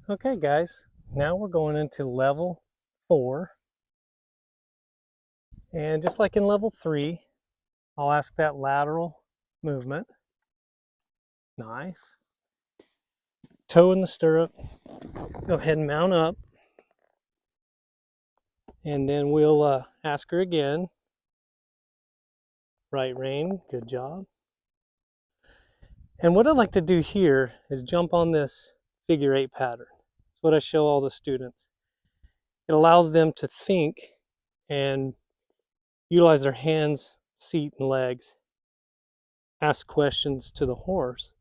Okay guys, now we're going into level 4, and just like in level 3, I'll ask that lateral movement. Nice. Toe in the stirrup. Go ahead and mount up, and then we'll ask her again. Right rein, good job. And what I'd like to do here is jump on this figure 8 pattern. That's what I show all the students. It allows them to think and utilize their hands, feet, and legs, ask questions to the horse,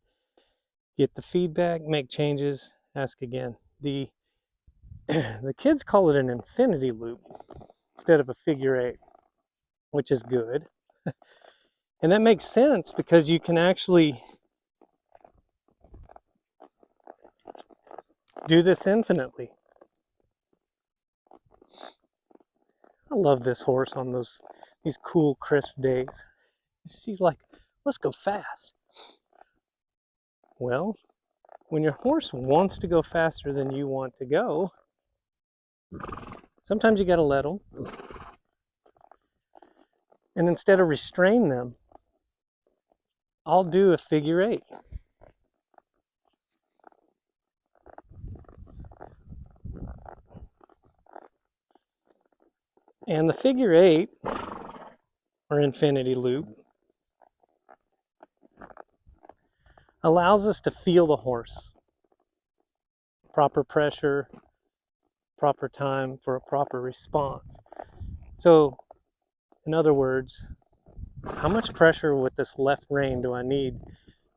get the feedback, make changes, ask again. The the kids call it an infinity loop instead of a figure 8, which is good. And that makes sense because you can actually do this infinitely. I love this horse on these cool, crisp days. She's like, let's go fast. Well, when your horse wants to go faster than you want to go, sometimes you got to let them. And instead of restrain them, I'll do a figure 8. And the figure 8, or infinity loop, allows us to feel the horse. Proper pressure, proper time for a proper response. So, in other words, how much pressure with this left rein do I need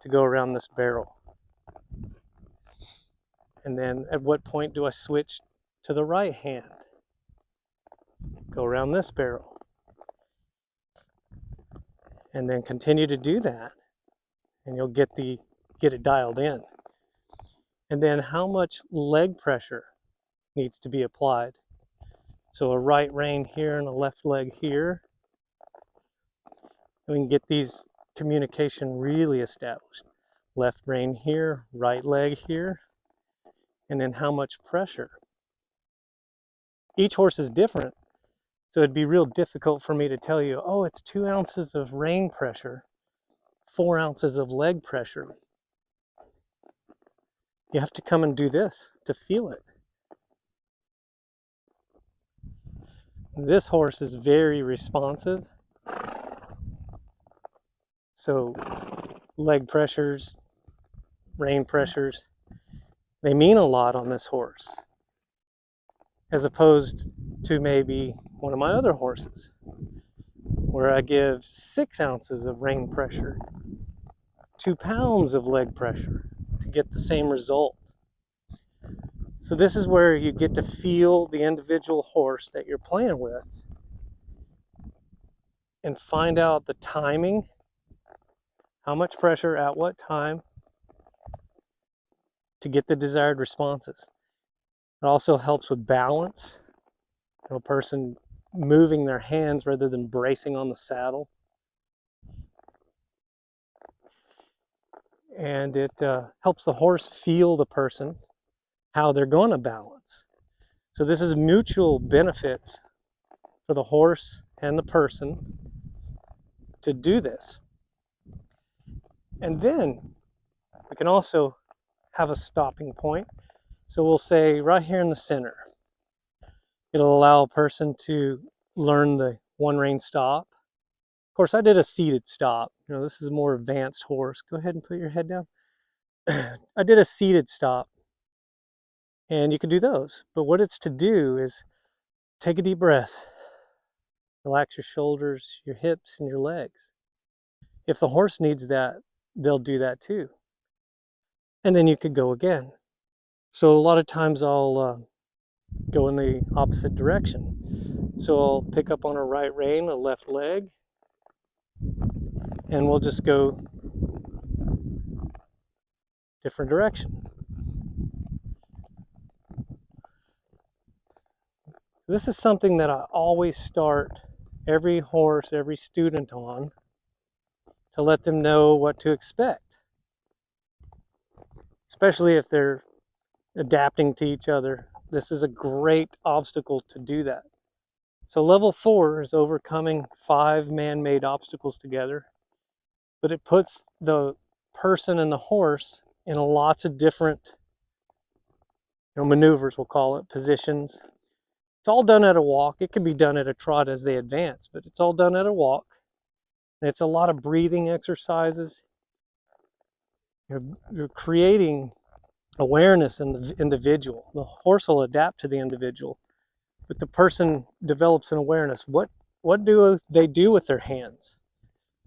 to go around this barrel? And then at what point do I switch to the right hand? Go around this barrel. And then continue to do that, and you'll get it dialed in. And then how much leg pressure needs to be applied. So a right rein here and a left leg here. And we can get these communication really established. Left rein here, right leg here, and then how much pressure. Each horse is different, so it'd be real difficult for me to tell you, oh, it's 2 ounces of rein pressure, 4 ounces of leg pressure. You have to come and do this to feel it. This horse is very responsive. So leg pressures, rein pressures, they mean a lot on this horse, as opposed to maybe one of my other horses, where I give 6 ounces of rein pressure, 2 pounds of leg pressure to get the same result. So this is where you get to feel the individual horse that you're playing with and find out the timing, how much pressure at what time to get the desired responses. It also helps with balance. A person moving their hands rather than bracing on the saddle. And it helps the horse feel the person, how they're going to balance. So this is mutual benefits for the horse and the person to do this. And then we can also have a stopping point. So we'll say right here in the center, it'll allow a person to learn the one rein stop. Of course, I did a seated stop. This is a more advanced horse. Go ahead and put your head down. I did a seated stop, and you can do those. But what it's to do is take a deep breath. Relax your shoulders, your hips, and your legs. If the horse needs that, they'll do that too. And then you could go again. So a lot of times I'll go in the opposite direction. So I'll pick up on a right rein, a left leg, and we'll just go different direction. This is something that I always start every horse, every student on, to let them know what to expect. Especially if they're adapting to each other. This is a great obstacle to do that. So level 4 is overcoming 5 man-made obstacles together, but it puts the person and the horse in lots of different maneuvers, we'll call it, positions. It's all done at a walk. It can be done at a trot as they advance, but it's all done at a walk. And it's a lot of breathing exercises. You're creating awareness in the individual. The horse will adapt to the individual, but the person develops an awareness. What do they do with their hands?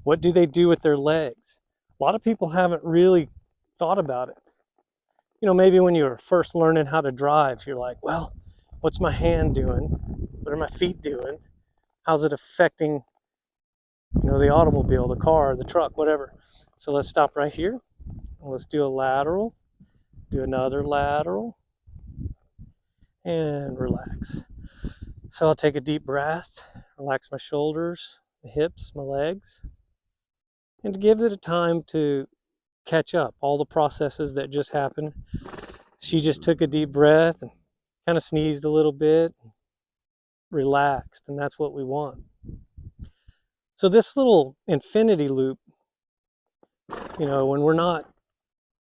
What do they do with their legs? A lot of people haven't really thought about it. Maybe when you were first learning how to drive, you're like, well, what's my hand doing? What are my feet doing? How's it affecting, the automobile, the car, the truck, whatever. So let's stop right here. Let's do a lateral, do another lateral, and relax. So I'll take a deep breath, relax my shoulders, my hips, my legs, and to give it a time to catch up, all the processes that just happened. She just took a deep breath and kind of sneezed a little bit, relaxed, and that's what we want. So this little infinity loop, when we're not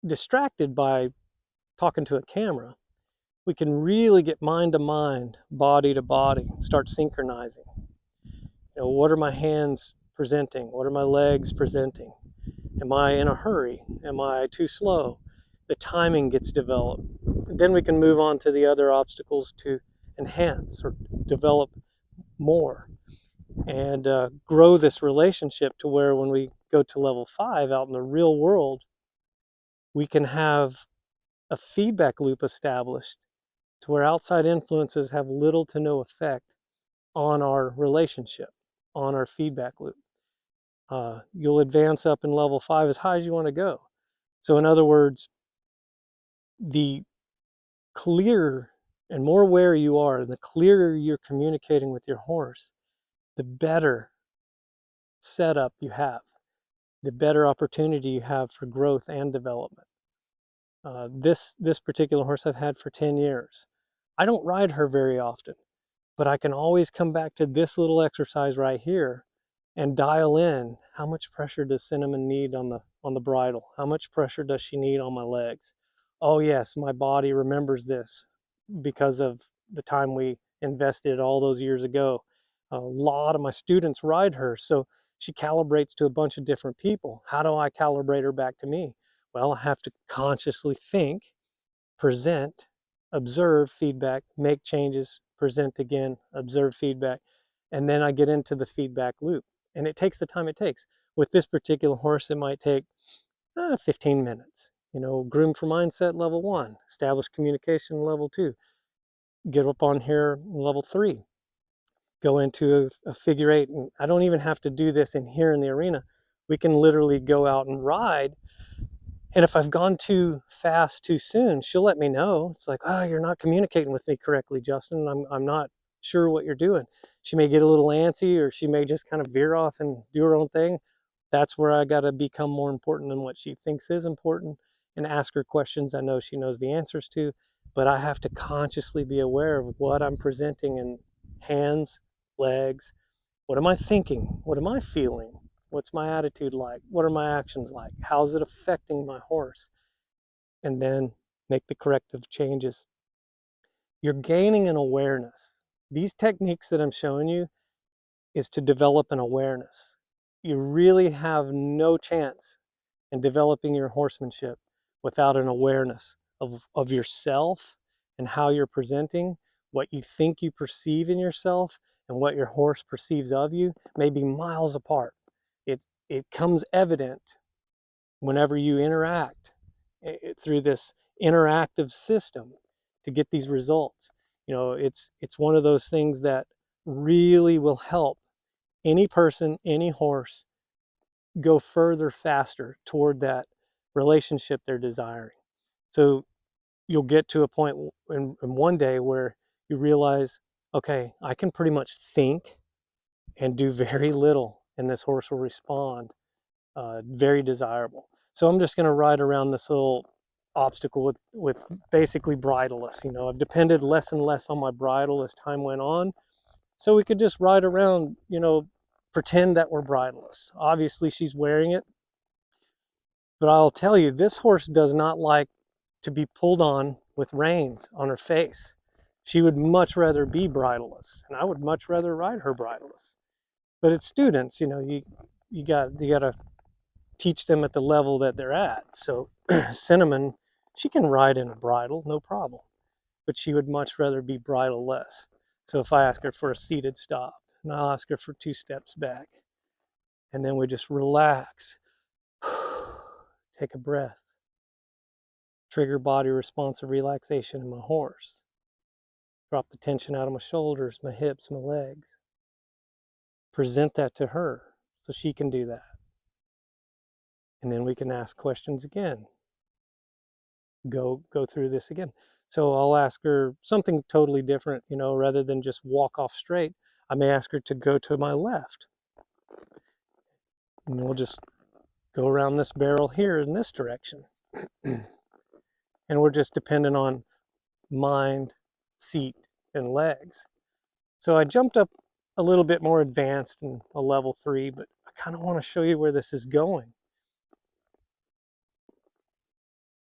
distracted by talking to a camera, we can really get mind to mind, body to body, start synchronizing. What are my hands presenting? What are my legs presenting? Am I in a hurry? Am I too slow? The timing gets developed. Then we can move on to the other obstacles to enhance or develop more and grow this relationship to where when we go to level 5 out in the real world, we can have a feedback loop established to where outside influences have little to no effect on our relationship, on our feedback loop. You'll advance up in level 5 as high as you want to go. So in other words, the clearer and more aware you are, and the clearer you're communicating with your horse, the better setup you have, the better opportunity you have for growth and development. This particular horse I've had for 10 years. I don't ride her very often, but I can always come back to this little exercise right here and dial in how much pressure does Cinnamon need on the bridle? How much pressure does she need on my legs? Oh yes, my body remembers this because of the time we invested all those years ago. A lot of my students ride her, so she calibrates to a bunch of different people. How do I calibrate her back to me? Well, I have to consciously think, present, observe feedback, make changes, present again, observe feedback, and then I get into the feedback loop. And it takes the time it takes. With this particular horse, it might take 15 minutes. Groom for mindset, level 1, establish communication, level 2, get up on here, level 3, go into a figure 8. And I don't even have to do this in here in the arena. We can literally go out and ride. And if I've gone too fast too soon, she'll let me know. It's like, oh, you're not communicating with me correctly, Justin. I'm not sure what you're doing. She may get a little antsy, or she may just kind of veer off and do her own thing. That's where I got to become more important than what she thinks is important and ask her questions I know she knows the answers to. But I have to consciously be aware of what I'm presenting in hands, legs. What am I thinking? What am I feeling? What's my attitude like? What are my actions like? How's it affecting my horse? And then make the corrective changes. You're gaining an awareness. These techniques that I'm showing you is to develop an awareness. You really have no chance in developing your horsemanship without an awareness of yourself and how you're presenting, what you think you perceive in yourself, and what your horse perceives of you may be miles apart. It comes evident whenever you interact through this interactive system to get these results. It's one of those things that really will help any person, any horse go further faster toward that relationship they're desiring. So you'll get to a point in one day where you realize, okay, I can pretty much think and do very little, and this horse will respond very desirable. So I'm just going to ride around this little obstacle with basically bridleless. You know, I've depended less and less on my bridle as time went on. So we could just ride around, you know, pretend that we're bridleless. Obviously she's wearing it, but I'll tell you, this horse does not like to be pulled on with reins on her face. She would much rather be bridleless, and I would much rather ride her bridleless. But it's students, you know, you got to teach them at the level that they're at. So Cinnamon, she can ride in a bridle, no problem, but she would much rather be bridle-less. So if I ask her for a seated stop, and I'll ask her for 2 steps back, and then we just relax, take a breath, trigger body responsive relaxation in my horse, drop the tension out of my shoulders, my hips, my legs, present that to her so she can do that. And then we can ask questions again. Go through this again. So I'll ask her something totally different, you know, rather than just walk off straight. I may ask her to go to my left. And we'll just go around this barrel here in this direction. And we're just dependent on mind, seat, and legs. So I jumped up a little bit more advanced in a level 3, but I kind of want to show you where this is going.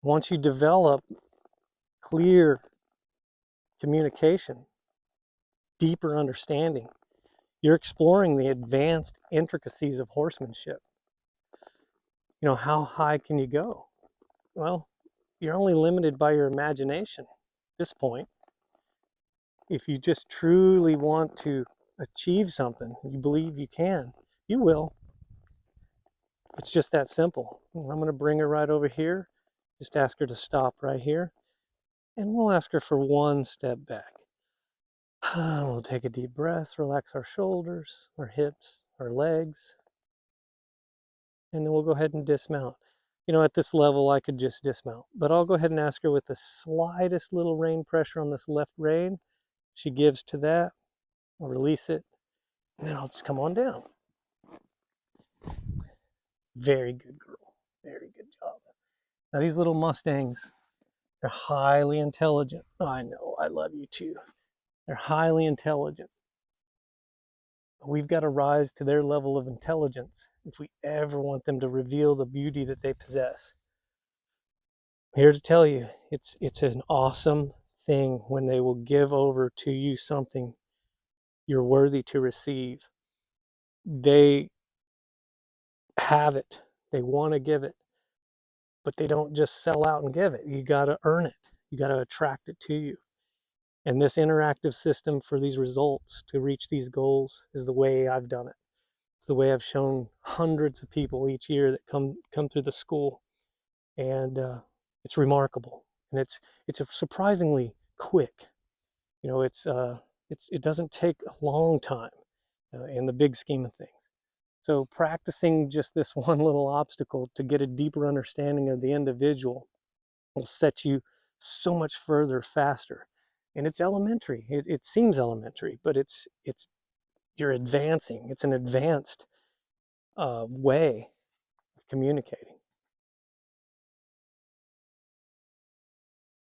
Once you develop clear communication, deeper understanding, you're exploring the advanced intricacies of horsemanship. You know, how high can you go? Well, you're only limited by your imagination at this point. If you just truly want to achieve something, you believe you can, you will. It's just that simple. I'm going to bring her right over here. Just ask her to stop right here. And we'll ask her for 1 step back. We'll take a deep breath, relax our shoulders, our hips, our legs. And then we'll go ahead and dismount. You know, at this level, I could just dismount. But I'll go ahead and ask her with the slightest little rein pressure on this left rein. She gives to that. I'll release it. And then I'll just come on down. Very good girl. Very good job. Now these little Mustangs, they're highly intelligent. Oh, I know, I love you too. They're highly intelligent. But we've got to rise to their level of intelligence if we ever want them to reveal the beauty that they possess. I'm here to tell you, it's an awesome thing when they will give over to you something you're worthy to receive. They have it. They want to give it. But they don't just sell out and give it. You got to earn it. You got to attract it to you. And this interactive system for these results to reach these goals is the way I've done it. It's the way I've shown hundreds of people each year that come through the school. And it's remarkable. And it's surprisingly quick. You know, it doesn't take a long time in the big scheme of things. So practicing just this one little obstacle to get a deeper understanding of the individual will set you so much further faster. And it's elementary. It seems elementary, but you're advancing. It's an advanced way of communicating.